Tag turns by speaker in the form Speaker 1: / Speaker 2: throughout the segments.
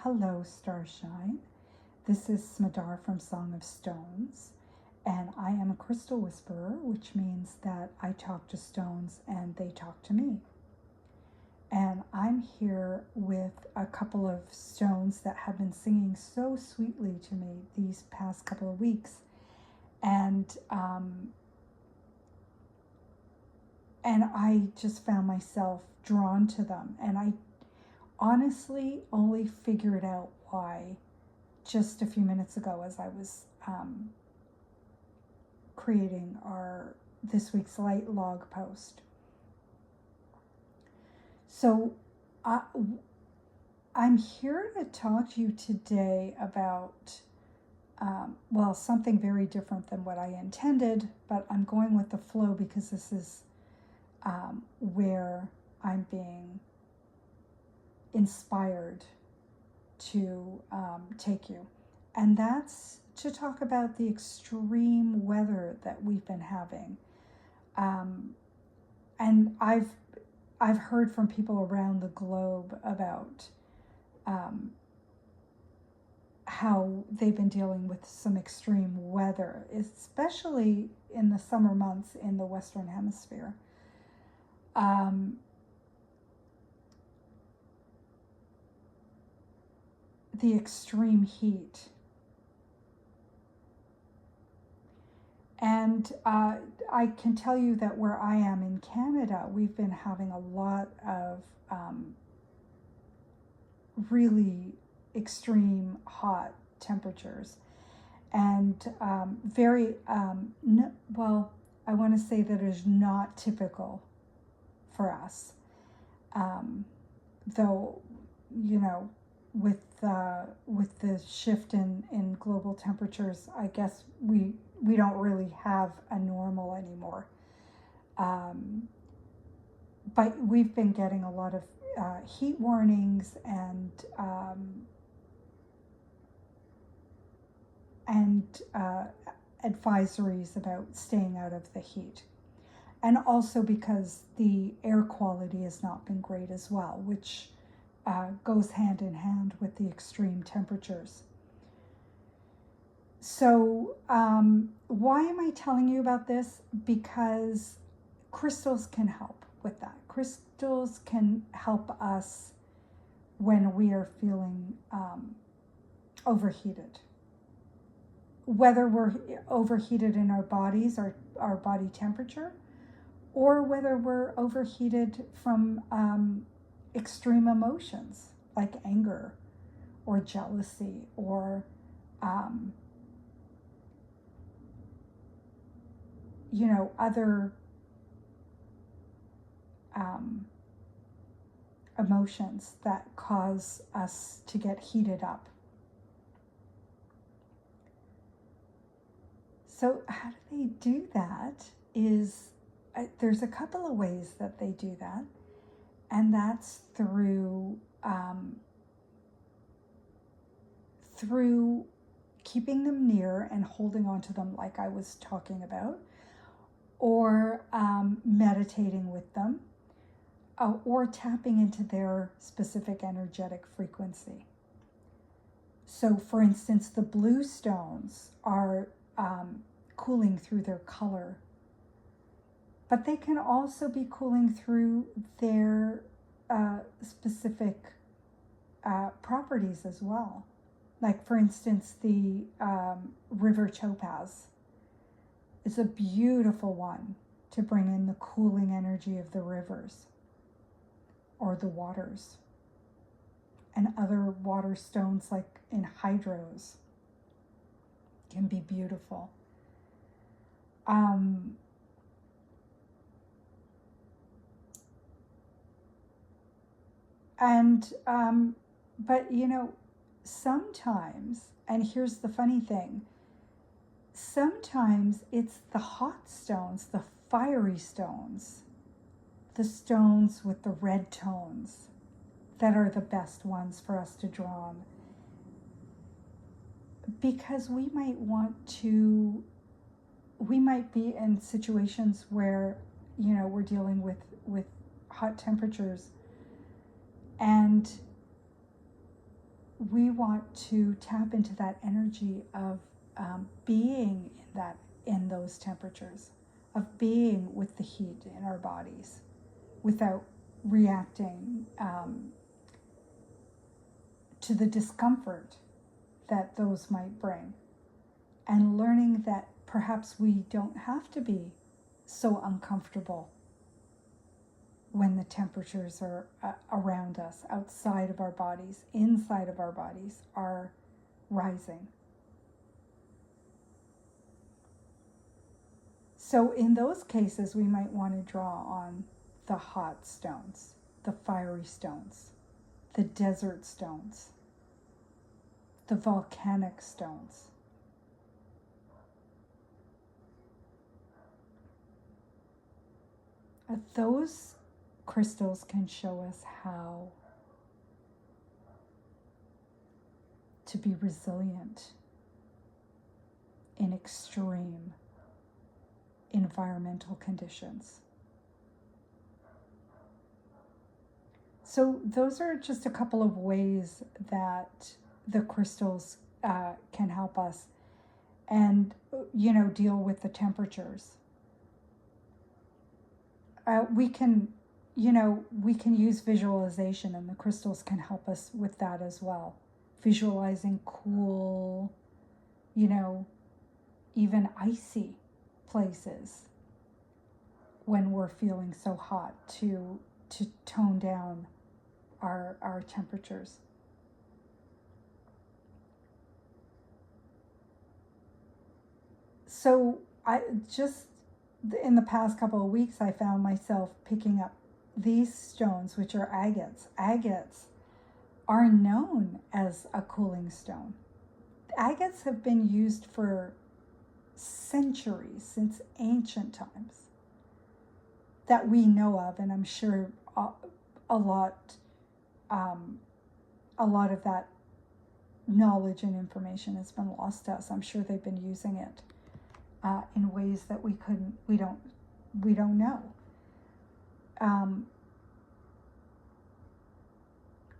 Speaker 1: Hello, Starshine. This is Smadar from Song of Stones, and I am a crystal whisperer, which means that I talk to stones and they talk to me. And I'm here with a couple of stones that have been singing so sweetly to me these past couple of weeks. And I just found myself drawn to them. And I honestly only figured out why just a few minutes ago as I was creating this week's light log post. So I'm here to talk to you today about something very different than what I intended, but I'm going with the flow because this is where I'm being inspired to take you. And that's to talk about the extreme weather that we've been having. And I've heard from people around the globe about how they've been dealing with some extreme weather, especially in the summer months in the Western Hemisphere. The extreme heat. And I can tell you that where I am in Canada, we've been having a lot of really extreme hot temperatures. And I want to say that is not typical for us. Though, with the shift in global temperatures, I guess we don't really have a normal anymore. But we've been getting a lot of heat warnings and advisories about staying out of the heat. And also because the air quality has not been great as well, which goes hand in hand with the extreme temperatures. So why am I telling you about this? Because crystals can help with that. Crystals can help us when we are feeling overheated. Whether we're overheated in our bodies, our body temperature, or whether we're overheated from extreme emotions like anger or jealousy or other emotions that cause us to get heated up. So how do they do that is there's a couple of ways that they do that, and that's through keeping them near and holding on to them like I was talking about, or meditating with them, or tapping into their specific energetic frequency. So for instance, the blue stones are cooling through their color, but they can also be cooling through their specific properties as well. Like for instance, the river topaz is a beautiful one to bring in the cooling energy of the rivers or the waters, and other water stones like in hydros can be beautiful. But sometimes, and here's the funny thing, sometimes it's the hot stones, the fiery stones, the stones with the red tones that are the best ones for us to draw on. Because we might be in situations where, we're dealing with hot temperatures, and we want to tap into that energy of being in those temperatures, of being with the heat in our bodies without reacting to the discomfort that those might bring, and learning that perhaps we don't have to be so uncomfortable when the temperatures are around us, outside of our bodies, inside of our bodies, are rising. So in those cases, we might want to draw on the hot stones, the fiery stones, the desert stones, the volcanic stones. Those crystals can show us how to be resilient in extreme environmental conditions. So those are just a couple of ways that the crystals can help us and, deal with the temperatures. We can use visualization, and the crystals can help us with that as well. Visualizing cool, even icy places when we're feeling so hot to tone down our temperatures. So in the past couple of weeks, I found myself picking up these stones, which are agates. Agates are known as a cooling stone. Agates have been used for centuries, since ancient times, that we know of, and I'm sure a lot of that knowledge and information has been lost to us. I'm sure they've been using it in ways that we don't know.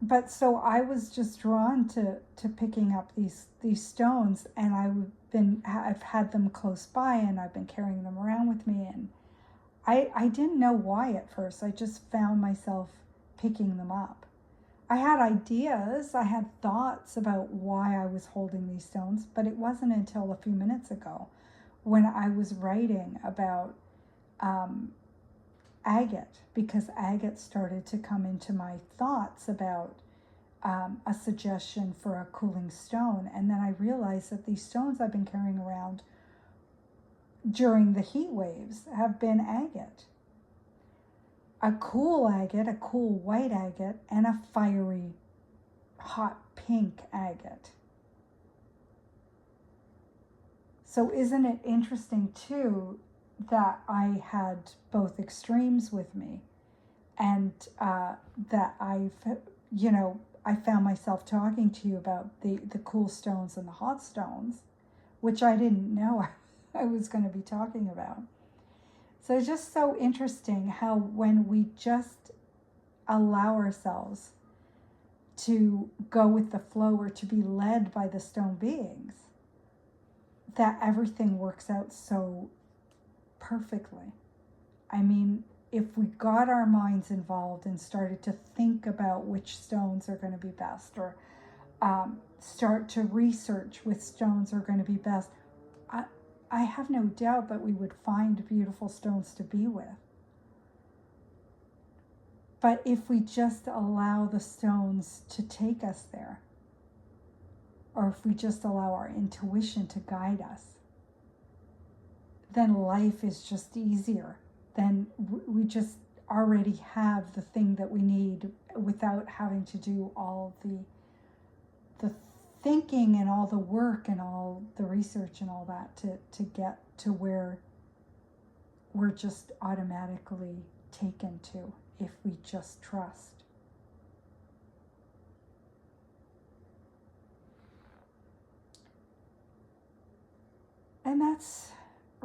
Speaker 1: But so I was just drawn to picking up these stones, and I've had them close by, and I've been carrying them around with me, and I didn't know why at first. I just found myself picking them up. I had ideas, I had thoughts about why I was holding these stones, but it wasn't until a few minutes ago when I was writing about agate, because agate started to come into my thoughts about a suggestion for a cooling stone. And then I realized that these stones I've been carrying around during the heat waves have been agate. A cool agate, a cool white agate, and a fiery hot pink agate. So isn't it interesting too that I had both extremes with me, and that I found myself talking to you about the cool stones and the hot stones, which I didn't know I was going to be talking about. So it's just so interesting how when we just allow ourselves to go with the flow, or to be led by the stone beings, that everything works out so perfectly. I mean, if we got our minds involved and started to think about which stones are going to be best, or start to research which stones are going to be best, I have no doubt that we would find beautiful stones to be with. But if we just allow the stones to take us there, or if we just allow our intuition to guide us, then life is just easier. Then we just already have the thing that we need without having to do all the thinking and all the work and all the research and all that to get to where we're just automatically taken to, if we just trust. And that's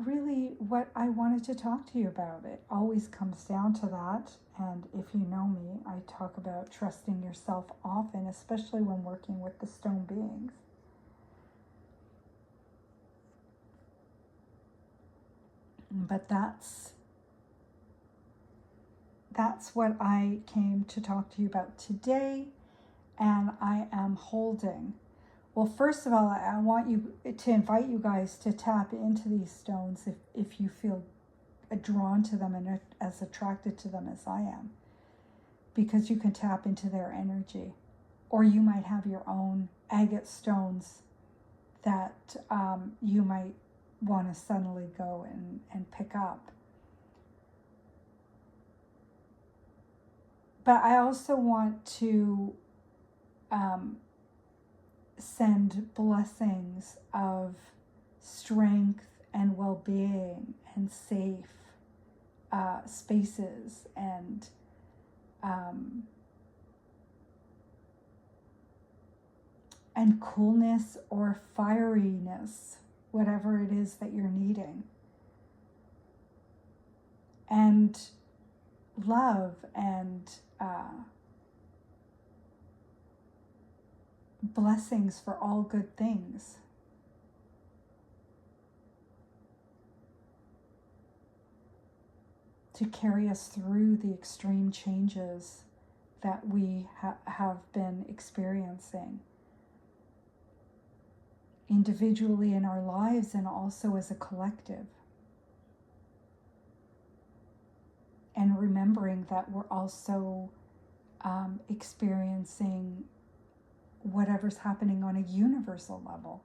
Speaker 1: really what I wanted to talk to you about. It always comes down to that. And if you know me, I talk about trusting yourself often, especially when working with the stone beings. But that's what I came to talk to you about today, and I am holding. Well, first of all, I want you to invite you guys to tap into these stones if you feel drawn to them and as attracted to them as I am, because you can tap into their energy. Or you might have your own agate stones that you might want to suddenly go and pick up. But I also want to send blessings of strength and well-being and safe spaces and coolness or fieriness, whatever it is that you're needing. And love and blessings for all good things. To carry us through the extreme changes that we have been experiencing. Individually in our lives and also as a collective. And remembering that we're also experiencing whatever's happening on a universal level.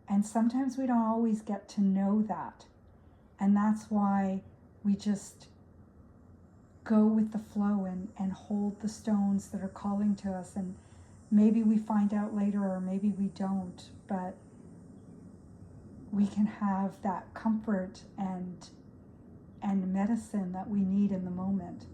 Speaker 1: And sometimes we don't always get to know that. And that's why we just go with the flow and hold the stones that are calling to us. And maybe we find out later, or maybe we don't, but we can have that comfort and medicine that we need in the moment.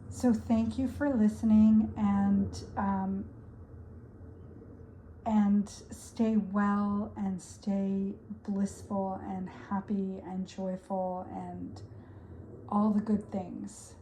Speaker 1: So thank you for listening, and stay well and stay blissful and happy and joyful and all the good things.